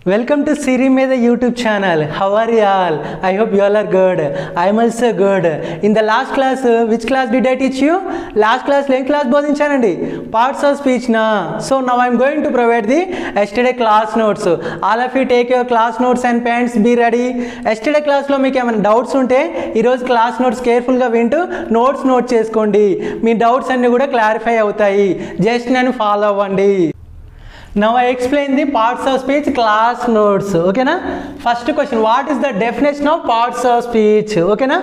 Welcome to Siri Meda YouTube channel. How are you all? I hope you all are good. I am also good. In the last class, which class did I teach you? Last class, what class bodhinchanandi? Parts of speech na. So now I am going to provide the yesterday class notes. All of you take your class notes and pens, be ready. Yesterday class lo meeku emana doubts unte ee roju class notes careful ga vintu notes note cheskondi. Mee doubts anni kuda clarify avutayi. Just nanu follow avvandi. Now I explain the parts of speech class notes. Okay na? First question, what is the definition of parts of speech? Okay na?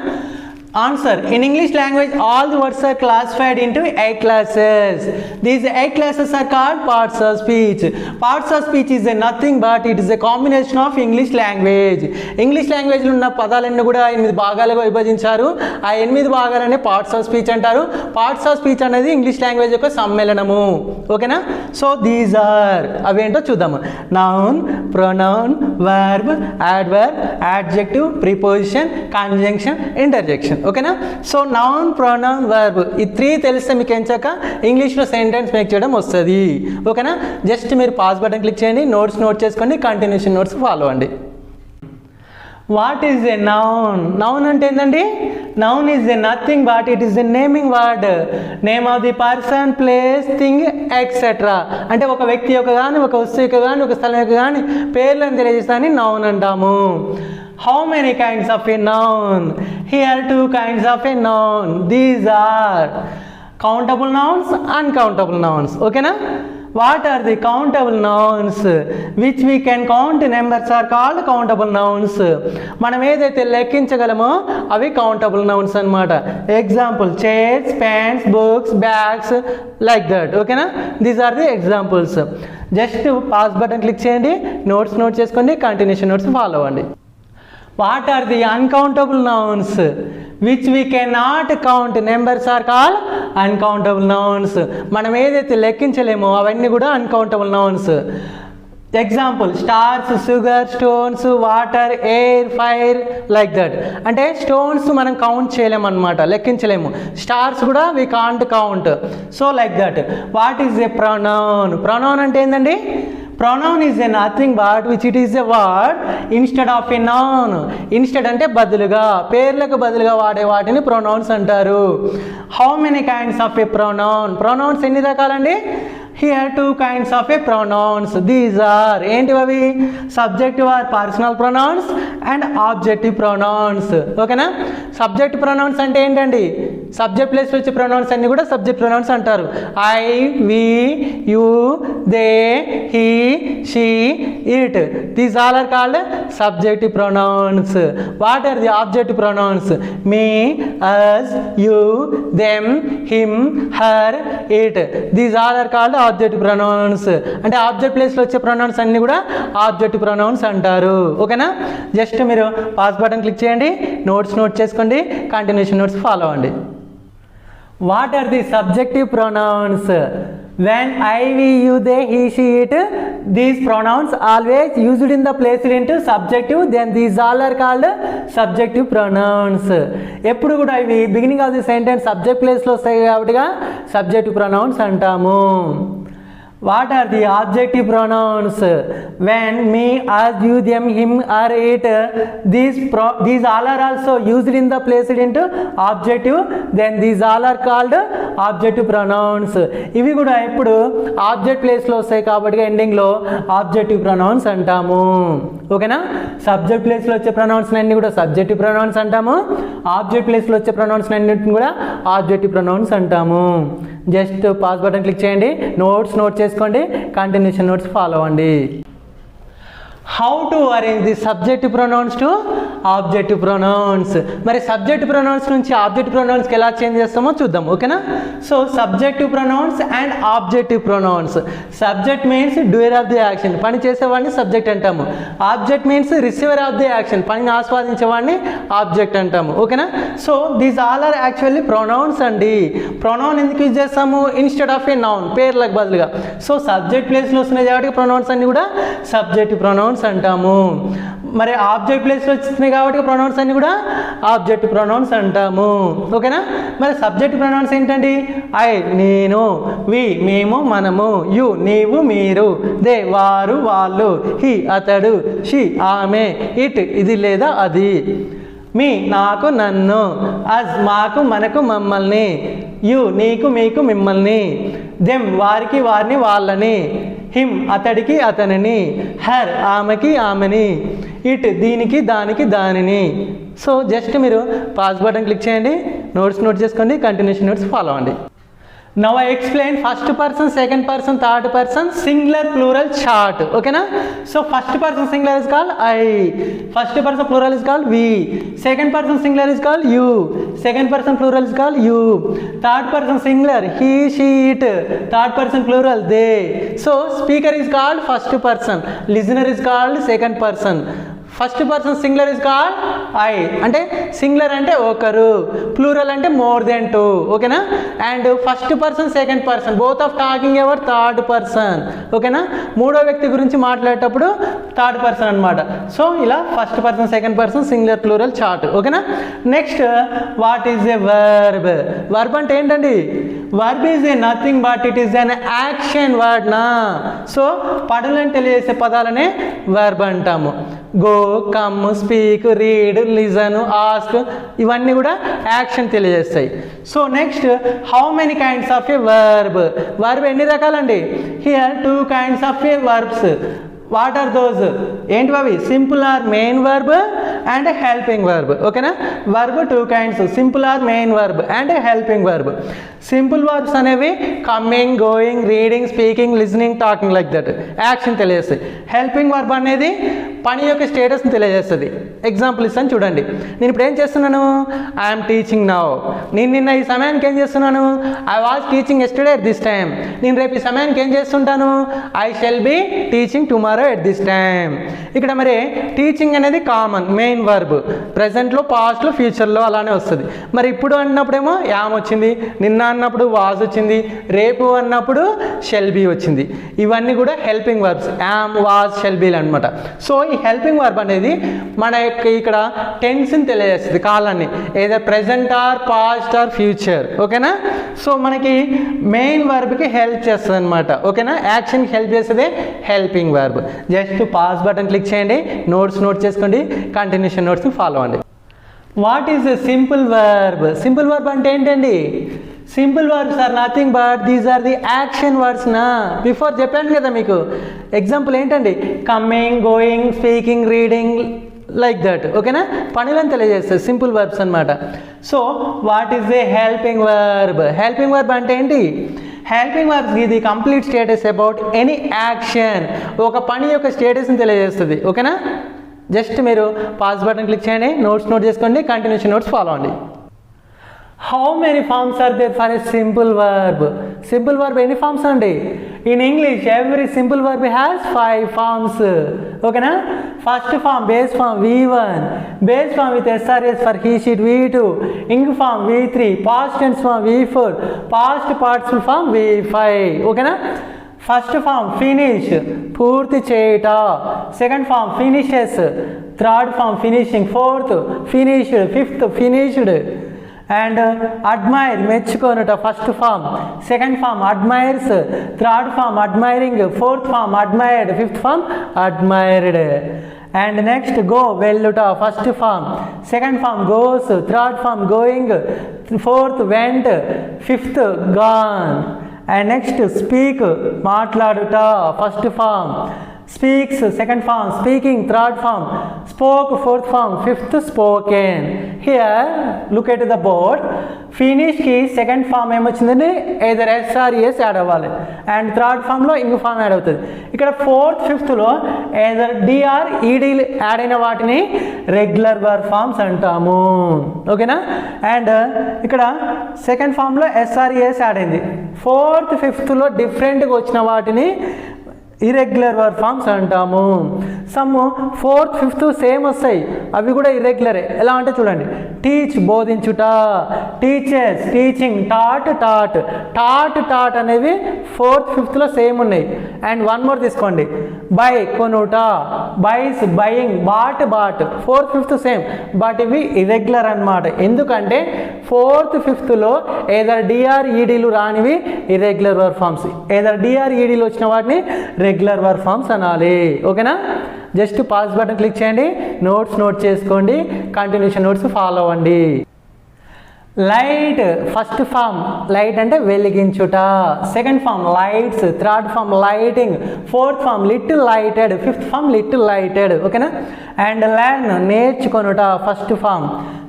Answer, in English language all the words are classified into 8 classes. These 8 classes are called parts of speech. Parts of speech is nothing but it is a combination of English language. English language lo unna పదాలన్నీ కూడా 8 భాగాలుగా విభజించారు. ఆ 8 భాగాలనే parts of speech అంటారు. Parts of speech అనేది English language యొక్క సమ్మేళనము. ఓకేనా? So these are అవేంటో చూద్దాము. Noun, pronoun, verb, adverb, adjective, preposition, conjunction, interjection. ఓకేనా? సో నౌన్, ప్రొనౌన్, వర్బ్ ఈ 3 తెలిస్తే మీకు ఎంచాక ఇంగ్లీష్లో సెంటెన్స్ మేక్ చేయడం వస్తుంది. ఓకేనా? జస్ట్ మీరు పాస్ బటన్ క్లిక్ చేయండి, నోట్స్ నోట్ చేసుకోండి, కంటిన్యూషన్ నోట్స్ ఫాలో అండి. What is a noun? Noun అంటే ఏంటండి? Noun is a nothing but it is a naming word. Name of the person, place, thing, etcetera. అంటే ఒక వ్యక్తి యొక్క కానీ, ఒక వస్తువు యొక్క కానీ, ఒక స్థలం యొక్క కానీ పేర్లను తెలియజేస్తానని నౌన్ అంటాము. How many kinds of a noun? Here 2 kinds of a noun. These are countable nouns, uncountable nouns. Okay na? What are the countable nouns? Which we can count numbers are called countable nouns. మనం ఏదైతే లెక్కించగలమో అవి countable nouns అన్నమాట. Example, chairs, pens, books, bags, like that. Okay na? These are the examples. Just pause button click చేయండి, notes note చేసుకోండి, continuation notes follow అవ్వండి. What are the uncountable nouns? Which we cannot count numbers are called uncountable nouns. మనం ఏదైతే లెక్కించలేమో అవన్నీ కూడా uncountable nouns. Example, stars, sugar, stones, water, air, fire, like that. అంటే stones మనం count చేయలేము అనమాట, లెక్కించలేము. స్టార్స్ కూడా we can't count. So like that. What is a pronoun? Pronoun అంటే ఏంటండి? Pronoun is a nothing but which it is a word instead of a noun. Instead అంటే బదులుగా, పేర్లకు బదులుగా వాడే వాటిని pronouns అంటారు. How many kinds of a pronoun? Pronouns ఎన్ని రకాలండి? Here 2 kinds of a pronouns. These are ఏంటివి? Subjective or personal pronouns and objective pronouns. ఓకేనా? Subject pronouns అంటే ఏంటండి? సబ్జెక్ట్ ప్లేస్ వచ్చే ప్రొనౌన్స్ అన్ని కూడా సబ్జెక్ట్ ప్రొనౌన్స్ అంటారు. I, we, you, they, he, she, it. These all are called subjective pronouns. What are the objective pronouns? Me, us, you, them, him, her, it. These all are called objective pronouns. అంటే object ప్లేస్లో వచ్చే pronouns అన్ని కూడా objective pronounce అంటారు. ఓకేనా? Just మీరు pass button click చేయండి, notes note చేసుకోండి, కంటిన్యూషన్ నోట్స్ ఫాలో అవ్వండి. What are the subjective pronouns? When I, we, you, they, he, she, it, these pronouns always used in the place into subjective, then these all are called subjective pronouns. ఎప్పుడు కూడా ఇవి beginning of the sentence subject ప్లేస్లో వస్తాయి కాబట్టిగా subjective pronounce అంటాము. What are the objective pronouns? When me, us, you, them, him, her, it, these all are also used in the place into objective, then these all are called objective pronouns. ఇవి కూడా ఇప్పుడు object ప్లేస్లో వస్తాయి కాబట్టి ఎండింగ్లో objective pronouns అంటాము. ఓకేనా? Subject ప్లేస్లో వచ్చే ప్రొనౌన్స్ అన్ని కూడా సబ్జెక్టివ్ ప్రొనౌన్స్ అంటాము. ఆబ్జెక్ట్ ప్లేస్లో వచ్చే ప్రొనౌన్స్ అన్నింటిని కూడా ఆబ్జెక్టివ్ ప్రొనౌన్స్ అంటాము. జస్ట్ పాస్ బటన్ క్లిక్ చేయండి, నోట్స్ నోట్ చేసుకోండి, కంటిన్యూషన్ నోట్స్ ఫాలో అవ్వండి. How to arrange the subjective pronouns to objective pronouns. మరి సబ్జెక్టివ్ ప్రొనౌన్స్ నుంచి ఆబ్జెక్టివ్ ప్రొనౌన్స్కి ఎలా చేంజ్ చేస్తామో చూద్దాం. ఓకేనా? So subjective pronouns and objective pronouns. Subject means doer of the action, పని చేసేవాడిని సబ్జెక్ట్ అంటాము. Object means receiver of the action, పనిని ఆస్వాదించేవాడిని ఆబ్జెక్ట్ అంటాము. ఓకేనా? So these all are actually pronounce అండి. ప్రొనౌన్ ఎందుకు యూజ్ చేస్తాము? ఇన్స్టెడ్ ఆఫ్ ఏ నౌన్, పేర్లకు బదులుగా. సో సబ్జెక్ట్ ప్లేస్లో వస్తున్నాయి కాబట్టి ప్రొనౌన్స్ అన్ని కూడా సబ్జెక్టివ్ ప్రొనౌన్స్ అంటాము. మరి ఆబ్జెక్ట్ ప్లేస్లో వచ్చినాయి కాబట్టి ప్రొనౌన్స్ అన్ని కూడా ఆబ్జెక్ట్ ప్రొనౌన్స్ అంటాము. ఓకేనా. మరి సబ్జెక్ట్ ప్రొనౌన్స్ ఏంటండి? ఐ నేను, వి మేము మనము, యు నీవు మీరు, దే వారు వాళ్ళు, హి అతడు, షి ఆమె, ఇట్ ఇది లేదా అది, మీ నాకు నన్ను, అజ్ మాకు మనకు మమ్మల్ని, యు నీకు మీకు మిమ్మల్ని, దెమ్ వారికి వారిని వాళ్ళని, హిమ్ అతడికి అతనిని, హర్ ఆమెకి ఆమెని, ఇట్ దీనికి దానికి దానిని. సో జస్ట్ మీరు పాస్ బటన్ క్లిక్ చేయండి, నోట్స్ నోట్ చేసుకోండి, కంటిన్యూషన్ నోట్స్ ఫాలో అవ్వండి. Now I explain first person, second person, third person, singular plural chart. Okay na? So first person singular is called I, first person plural is called we, second person singular is called you, second person plural is called you, third person singular he, she, it, third person plural they. So speaker is called first person, listener is called second person, first person singular is called I, అంటే singular అంటే ఒకరు, plural అంటే more than two. ఓకేనా. And first person second person both of talking ever third person. ఓకేనా. మూడో వ్యక్తి గురించి మాట్లాడేటప్పుడు థర్డ్ పర్సన్ అనమాట. సో ఇలా first person second person singular plural chart. ఓకేనా. Next what is a verb? Verb అంటే ఏంటండి? Verb is a nothing but it is an action word నా. సో పనులను తెలియజేసే పదాలనే వర్బ్ అంటాము. Go, come, speak, read, listen, ask ఇవన్నీ కూడా యాక్షన్ తెలియజేస్తాయి. So next how many kinds of a verb? Verb ఎన్ని రకాలండి? Here 2 kinds of a verbs. What are those? ఏంటి అవి? Simple or main verb and helping verb. ఓకేనా. Verb 2 kinds, simple or main verb and helping verb. Simple verbs అనేవి coming, going, reading, speaking, listening, talking like that action తెలియజేస్తాయి. Helping verb అనేది పని యొక్క స్టేటస్ని తెలియజేస్తుంది. Example ఇస్తాను చూడండి. నేను ఇప్పుడు ఏం చేస్తున్నాను? I'm teaching now. నేను నిన్న ఈ సమయానికి ఏం చేస్తున్నాను? I was teaching yesterday at this time. నేను రేపు ఈ సమయానికి ఏం చేస్తుంటాను? I shall be teaching tomorrow at this time. ఇక్కడ మరి టీచింగ్ అనేది కామన్ మెయిన్ వర్బ్, ప్రజెంట్లో, పాస్ట్లో, ఫ్యూచర్లో అలానే వస్తుంది. మరి ఇప్పుడు అన్నప్పుడేమో యామ్ వచ్చింది, నిన్న అన్నప్పుడు వాజ్ వచ్చింది, రేపు అన్నప్పుడు షెల్ బి వచ్చింది. ఇవన్నీ కూడా helping verbs, am, was, shall బీలు అనమాట. సో ఈ హెల్పింగ్ వర్బ్ అనేది మన యొక్క ఇక్కడ టెన్స్ని తెలియజేస్తుంది, కాలాన్ని, ఏదో present or past or future. ఓకేనా. సో మనకి మెయిన్ వర్బ్కి హెల్ప్ చేస్తుంది అనమాట. ఓకేనా. యాక్షన్కి హెల్ప్ చేస్తుంది helping verb. Just pause button click చేయండి, నోట్స్ నోట్ చేసుకోండి, కంటిన్యూషన్ నోట్స్ని ఫాలో అవ్వండి. What is a simple verb? Simple verb అంటే ఏంటండి? Simple verbs are nothing but these are the action words నా. బిఫోర్ చెప్పాను కదా మీకు. ఎగ్జాంపుల్ ఏంటండి? Coming, going, speaking, reading like that. ఓకేనా. పనులను తెలియజేస్తుంది సింపుల్ వర్బ్స్ అనమాట. So what is A helping verb? Helping verb అంటే ఏంటి? హెల్పింగ్ వర్బ్స్ ఇది complete status about any action, ఒక పని యొక్క స్టేటస్ని తెలియజేస్తుంది. ఓకేనా. జస్ట్ మీరు పాస్ బటన్ క్లిక్ చేయండి, నోట్స్ నోట్ చేసుకోండి, కంటిన్యూషన్ నోట్స్ ఫాలో అవ్వండి. How many forms are there for a simple verb? Simple verb ఎన్ని forms అండి? In English every simple verb has 5 forms. ఓకేనా. First form base form V1, base form with SRS for he, she, V2, ing form V3, past tense form V4, past participle form V5. ఓకేనా. First form finish పూర్తి చేయుట, second form finishes, third form finishing, fourth finished, fifth finished. And admire మెచ్చుకొనుట first form, second form admires, third form admiring, fourth form admired, fifth form admired. And next go వెళ్ళుట first form, second form goes, third form going, fourth went, fifth gone. And next speak మాట్లాడుట first form, speaks second form, speaking third form, spoke fourth form, fifth spoken. Here look at the board. ఫినిష్కి second form ఏమొచ్చిందండి? Either SRES add అవ్వాలి and third ఫామ్లో ing form add అవుతుంది. ఇక్కడ fourth ఫిఫ్త్లో either DR, ED add అయిన వాటిని regular verb forms అంటాము. ఓకేనా. అండ్ ఇక్కడ సెకండ్ ఫామ్లో SRES యాడ్ అయింది. ఫోర్త్ ఫిఫ్త్లో డిఫరెంట్గా వచ్చిన వాటిని ఇర్రెగ్యులర్ వర్బ్ ఫామ్స్ అంటాము. సమ్ ఫోర్త్ ఫిఫ్త్ సేమ్ వస్తాయి, అవి కూడా ఇర్రెగ్యులరే. ఎలా అంటే చూడండి, టీచ్ బోధించుట, టీచర్స్ టీచింగ్, టాట్ అనేవి 4th 5thలో సేమ్ ఉన్నాయి. అండ్ వన్ మోర్ తీసుకోండి, బై కొనుట, buys buying, bought 4th 5th same, but ఇవి ఇర్రెగ్యులర్ అన్నమాట. ఎందుకంటే 4th 5thలో ఏదర్ డిఆర్ఈడీలు రానివి ఇర్రెగ్యులర్ వర్బ్ ఫామ్స్, ఏదర్ డిఆర్ఈడీలు వచ్చిన వాటిని రెగ్యులర్ వర్బ్ ఫామ్స్ అనాలి. ఓకేనా? జస్ట్ పాస్ బటన్ క్లిక్ చేయండి, నోట్స్ నోట్ చేసుకోండి, కంటిన్యూషన్ నోట్స్ ఫాలో అవ్వండి. లైట్ ఫస్ట్ ఫామ్, లైట్ అంటే వెలిగించుట. Second form lights, third form lighting, fourth form little lighted, fifth form little lighted. ఓకేనా? అండ్ లెర్న్ నేర్చుకొనుట first form,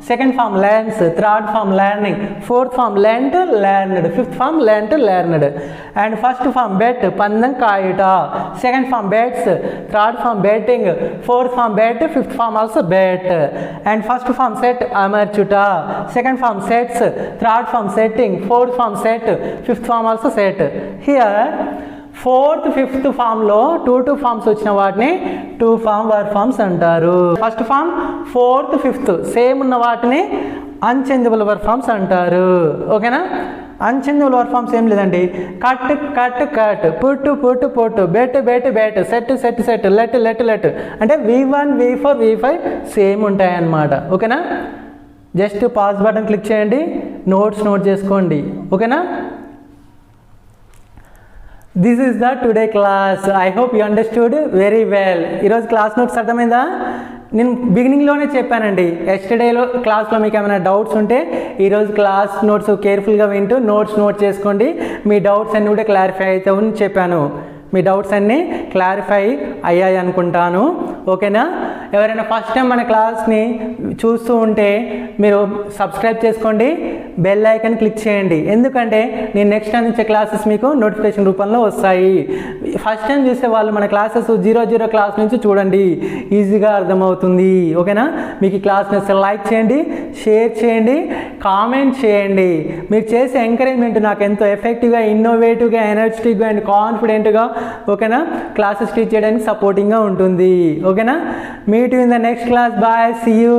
second form learns, third form learning, fourth form learned learned, fifth form learned learned. And first form bet పందెం కాయుట, second form bets, third form betting, fourth form bet, fifth form also bet. And first form set అమర్చుట, second form sets, third form setting, fourth form set, fifth form also set. Here 4th 5th ఫామ్లో 2 forms వచ్చిన వాటిని 2 form verb forms అంటారు. First form 4th 5th same ఉన్న వాటిని unchangeable verb forms అంటారు. ఓకేనా? Unchangeable verb forms ఏం లేదండి, కట్ పుట్టు, బెట్, సెట్, లెట్ అంటే V1 V4 V5 సేమ్ ఉంటాయి అన్నమాట. ఓకేనా? జస్ట్ పాస్ బటన్ క్లిక్ చేయండి, నోట్స్ నోట్ చేసుకోండి. ఓకేనా? This is the today class. I hope you understood very well. ఈరోజు క్లాస్ నోట్స్ అర్థమైందా? నేను బిగినింగ్లోనే చెప్పానండి, ఎస్టర్డేలో క్లాస్లో మీకు ఏమైనా డౌట్స్ ఉంటే ఈరోజు క్లాస్ నోట్స్ కేర్ఫుల్గా వింటూ నోట్స్ నోట్ చేసుకోండి. మీ డౌట్స్ అన్నీ కూడా క్లారిఫై అవుతాయని చెప్పాను. మీ డౌట్స్ అన్నీ క్లారిఫై అయ్యాయి అనుకుంటాను. ఓకేనా? ఎవరైనా ఫస్ట్ టైం మన క్లాస్ని చూస్తూ ఉంటే మీరు సబ్స్క్రైబ్ చేసుకోండి, బెల్ ఐకాన్ క్లిక్ చేయండి. ఎందుకంటే నేను నెక్స్ట్ అందించే క్లాసెస్ మీకు నోటిఫికేషన్ రూపంలో వస్తాయి. ఫస్ట్ టైం చూసే వాళ్ళు మన క్లాసెస్ 00 క్లాస్ నుంచి చూడండి, ఈజీగా అర్థమవుతుంది. ఓకేనా? మీకు ఈ క్లాస్ని లైక్ చేయండి, షేర్ చేయండి, కామెంట్ చేయండి. మీరు చేసే ఎంకరేజ్మెంట్ నాకు ఎంతో ఎఫెక్టివ్గా, ఇన్నోవేటివ్గా, ఎనర్జెటిక్గా అండ్ కాన్ఫిడెంట్గా ఓకేనా క్లాసెస్ టీచ్ చేయడానికి సపోర్టింగ్గా ఉంటుంది. ఓకేనా? Meet you in the next class. Bye, see you.